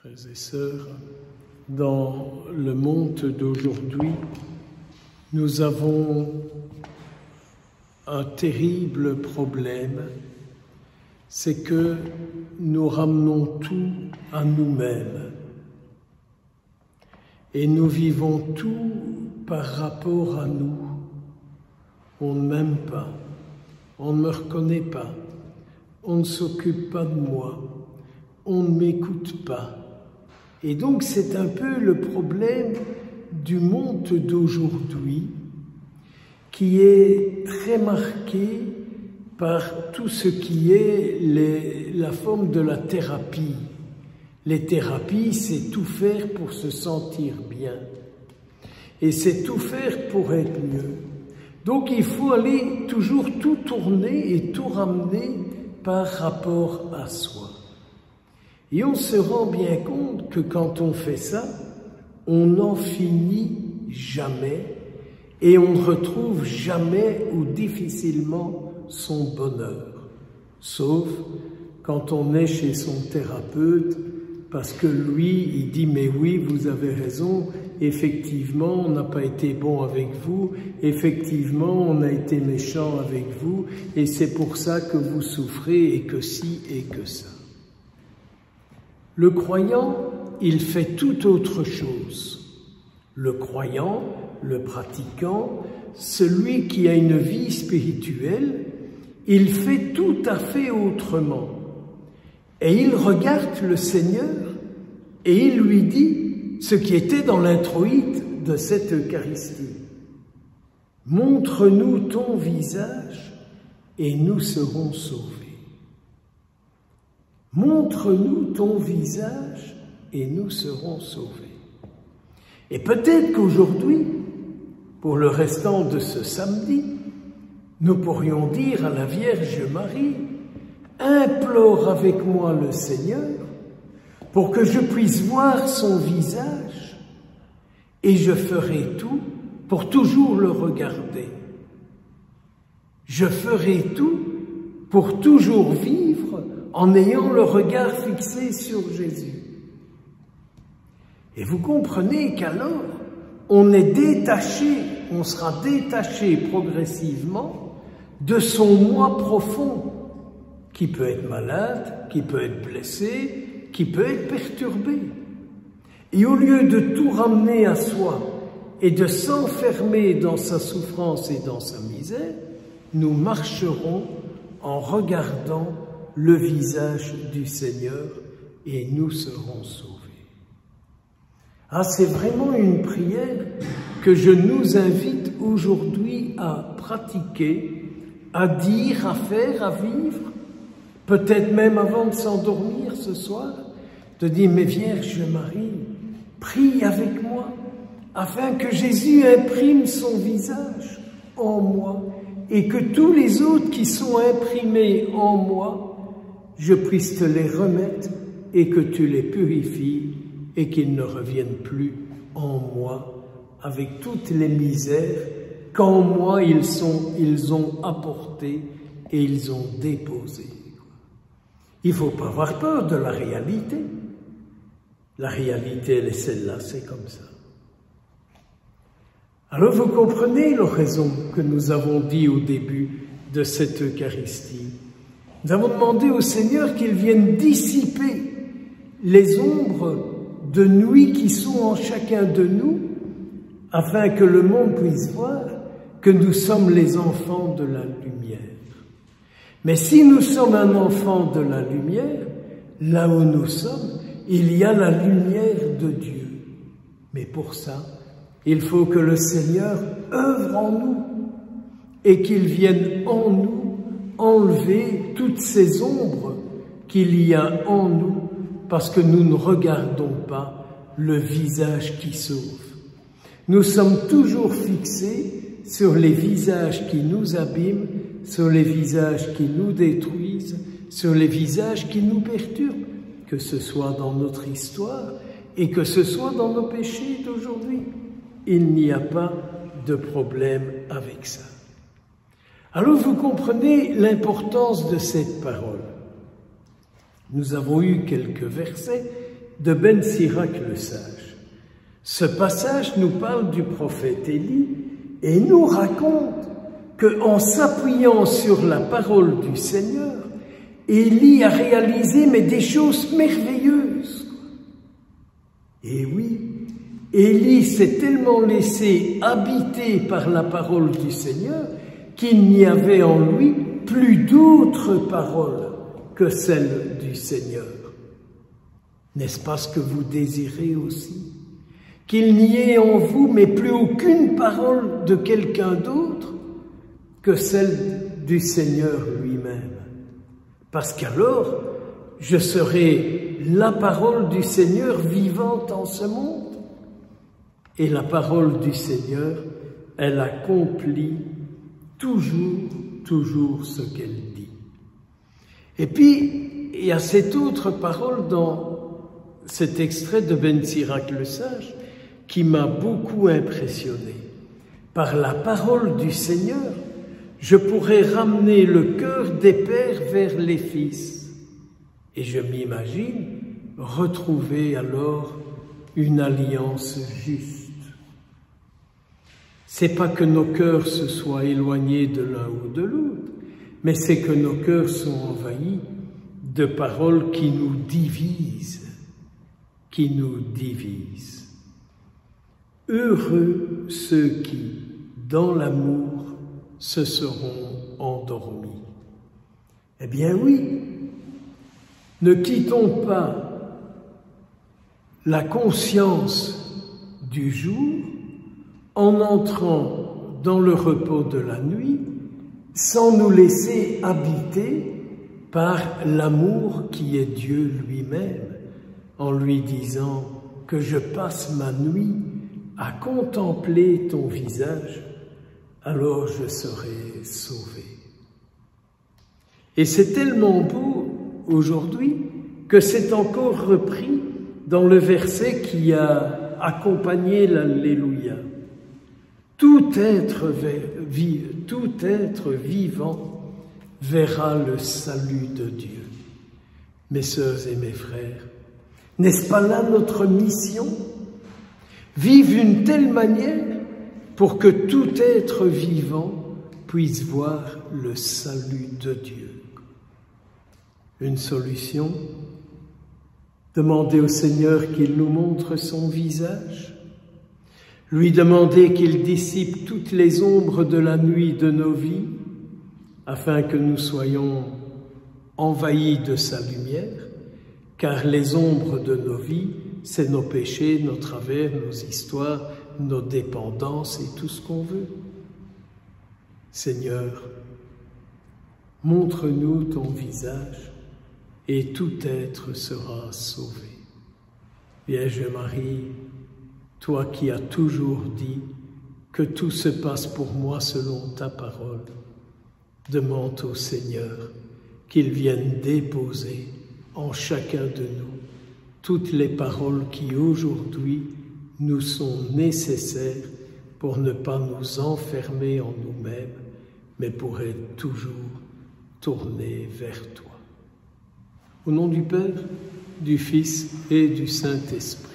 Frères et sœurs, dans le monde d'aujourd'hui, nous avons un terrible problème, c'est que nous ramenons tout à nous-mêmes et nous vivons tout par rapport à nous. On ne m'aime pas, on ne me reconnaît pas, on ne s'occupe pas de moi, on ne m'écoute pas. Et donc c'est un peu le problème du monde d'aujourd'hui qui est très marqué par tout ce qui est la forme de la thérapie. Les thérapies, c'est tout faire pour se sentir bien. Et c'est tout faire pour être mieux. Donc il faut aller toujours tout tourner et tout ramener par rapport à soi. Et on se rend bien compte que quand on fait ça, on n'en finit jamais et on ne retrouve jamais ou difficilement son bonheur. Sauf quand on est chez son thérapeute, parce que lui, il dit « mais oui, vous avez raison, effectivement, on n'a pas été bon avec vous, effectivement, on a été méchant avec vous, et c'est pour ça que vous souffrez, et que ci, et que ça. » Le croyant, il fait tout autre chose. Le croyant, le pratiquant, celui qui a une vie spirituelle, il fait tout à fait autrement. Et il regarde le Seigneur et il lui dit ce qui était dans l'introïte de cette Eucharistie. « Montre-nous ton visage et nous serons sauvés. » Montre-nous ton visage et nous serons sauvés. Et peut-être qu'aujourd'hui, pour le restant de ce samedi, nous pourrions dire à la Vierge Marie, implore avec moi le Seigneur pour que je puisse voir son visage et je ferai tout pour toujours le regarder. Je ferai tout pour toujours vivre en ayant le regard fixé sur Jésus. Et vous comprenez qu'alors, on est détaché, on sera détaché progressivement de son moi profond, qui peut être malade, qui peut être blessé, qui peut être perturbé. Et au lieu de tout ramener à soi et de s'enfermer dans sa souffrance et dans sa misère, nous marcherons en regardant le visage du Seigneur et nous serons sauvés. Ah, c'est vraiment une prière que je nous invite aujourd'hui à pratiquer, à dire, à faire, à vivre, peut-être même avant de s'endormir ce soir, de dire « Mais Vierge Marie, prie avec moi, afin que Jésus imprime son visage en moi et que tous les autres qui sont imprimés en moi, je puisse te les remettre et que tu les purifies et qu'ils ne reviennent plus en moi avec toutes les misères qu'en moi ils ont apportées et ils ont déposées. » Il ne faut pas avoir peur de la réalité. La réalité, elle est celle-là, c'est comme ça. Alors vous comprenez l'oraison que nous avons dit au début de cette Eucharistie. Nous avons demandé au Seigneur qu'il vienne dissiper les ombres de nuit qui sont en chacun de nous, afin que le monde puisse voir que nous sommes les enfants de la lumière. Mais si nous sommes un enfant de la lumière, là où nous sommes, il y a la lumière de Dieu. Mais pour ça, il faut que le Seigneur œuvre en nous et qu'il vienne en nous enlever toutes ces ombres qu'il y a en nous parce que nous ne regardons pas le visage qui sauve. Nous sommes toujours fixés sur les visages qui nous abîment, sur les visages qui nous détruisent, sur les visages qui nous perturbent, que ce soit dans notre histoire et que ce soit dans nos péchés d'aujourd'hui. Il n'y a pas de problème avec ça. Alors vous comprenez l'importance de cette parole. Nous avons eu quelques versets de Ben Sirac le Sage. Ce passage nous parle du prophète Élie et nous raconte qu'en s'appuyant sur la parole du Seigneur, Élie a réalisé des choses merveilleuses. Et oui, Élie s'est tellement laissé habiter par la parole du Seigneur qu'il n'y avait en lui plus d'autres paroles que celles du Seigneur. N'est-ce pas ce que vous désirez aussi? Qu'il n'y ait en vous mais plus aucune parole de quelqu'un d'autre que celle du Seigneur lui-même. Parce qu'alors, je serai la parole du Seigneur vivante en ce monde. Et la parole du Seigneur, elle accomplit toujours ce qu'elle dit. Et puis, il y a cette autre parole dans cet extrait de Ben Sirac le Sage qui m'a beaucoup impressionné. Par la parole du Seigneur, je pourrais ramener le cœur des pères vers les fils. Et je m'imagine retrouver alors une alliance juste. C'est pas que nos cœurs se soient éloignés de l'un ou de l'autre, mais c'est que nos cœurs sont envahis de paroles qui nous divisent, Heureux ceux qui, dans l'amour, se seront endormis. Eh bien oui, ne quittons pas la conscience du jour en entrant dans le repos de la nuit, sans nous laisser habiter par l'amour qui est Dieu lui-même, en lui disant que je passe ma nuit à contempler ton visage, alors je serai sauvé. Et c'est tellement beau aujourd'hui que c'est encore repris dans le verset qui a accompagné l'Alléluia. Tout être vivant verra le salut de Dieu. Mes sœurs et mes frères, n'est-ce pas là notre mission? Vivre d'une telle manière pour que tout être vivant puisse voir le salut de Dieu. Une solution? Demander au Seigneur qu'il nous montre son visage, lui demander qu'il dissipe toutes les ombres de la nuit de nos vies, afin que nous soyons envahis de sa lumière, car les ombres de nos vies, c'est nos péchés, nos travers, nos histoires, nos dépendances et tout ce qu'on veut. Seigneur, montre-nous ton visage et tout être sera sauvé. Vierge Marie, toi qui as toujours dit que tout se passe pour moi selon ta parole, demande au Seigneur qu'il vienne déposer en chacun de nous toutes les paroles qui aujourd'hui nous sont nécessaires pour ne pas nous enfermer en nous-mêmes, mais pour être toujours tournés vers toi. Au nom du Père, du Fils et du Saint-Esprit.